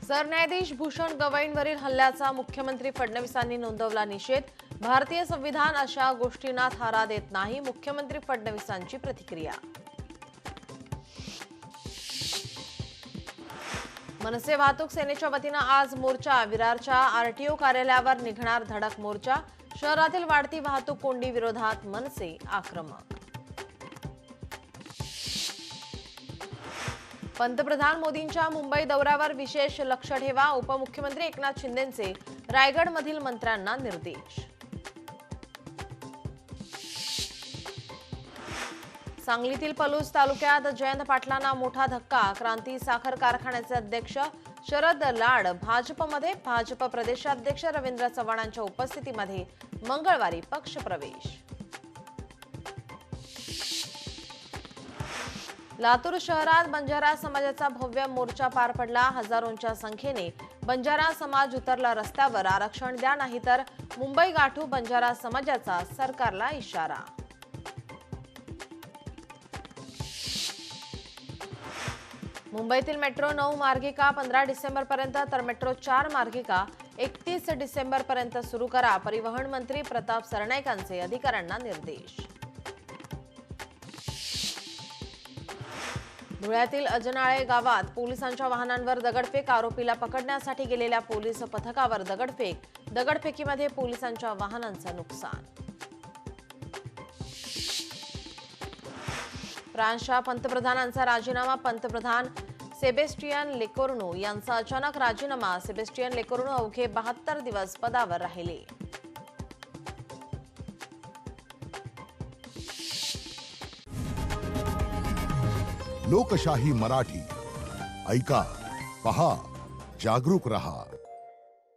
सरन्यायाधीश भूषण गवईंवरील हल्ल्याचा मुख्यमंत्री फडणवीसांनी नोंदवला निषेध. भारतीय संविधान अशा गोष्टींना थारा देत नाही. मुख्यमंत्री फडणवीसांची प्रतिक्रिया. मनसे वाहतूक सेनेच्या वतीनं आज मोर्चा. विरारच्या आरटीओ कार्यालयावर निघणार धडक मोर्चा. शहरातील वाढती वाहतूक कोंडी विरोधात मनसे आक्रमक. पंतप्रधान मोदींच्या मुंबई दौऱ्यावर विशेष लक्ष ठेवा. उपमुख्यमंत्री एकनाथ शिंदेंचे रायगडमधील मंत्र्यांना निर्देश. सांगलीतील पलूस तालुक्यात जयंत पाटलांना मोठा धक्का. क्रांती साखर कारखान्याचे अध्यक्ष शरद लाड भाजपमध्ये. भाजप प्रदेशाध्यक्ष रवींद्र चव्हाणांच्या उपस्थितीमध्ये मंगळवारी पक्षप्रवेश. लातूर शहरात बंजारा समाजाचा भव्य मोर्चा पार पडला. हजारोंच्या संख्येने बंजारा समाज उतरला रस्त्यावर. आरक्षण द्या नाहीतर मुंबई गाठू बंजारा समाजाचा सरकारला इशारा. मुंबईतील मेट्रो 9 मार्गिका 15 डिसेंबरपर्यंत तर मेट्रो 4 मार्गिका 31 डिसेंबरपर्यंत सुरू करा. परिवहन मंत्री प्रताप सरनाईकांचे अधिकाऱ्यांना निर्देश. धुळ्यातील अजनाळे गावात पोलिसांच्या वाहनांवर दगडफेक. आरोपीला पकडण्यासाठी गेलेल्या पोलीस पथकावर दगडफेक. दगडफेकीमध्ये पोलिसांच्या वाहनांचं नुकसान. फ्रान्सच्या पंतप्रधानांचा राजीनामा. पंतप्रधान सेबेस्टियन लेकोर्नू यांचा अचानक राजीनामा. सेबेस्टियन लेकोर्नू अवघे 72 दिवस पदावर राहिले. लोकशाही मराठी ऐका, पहा, जागरूक रहा.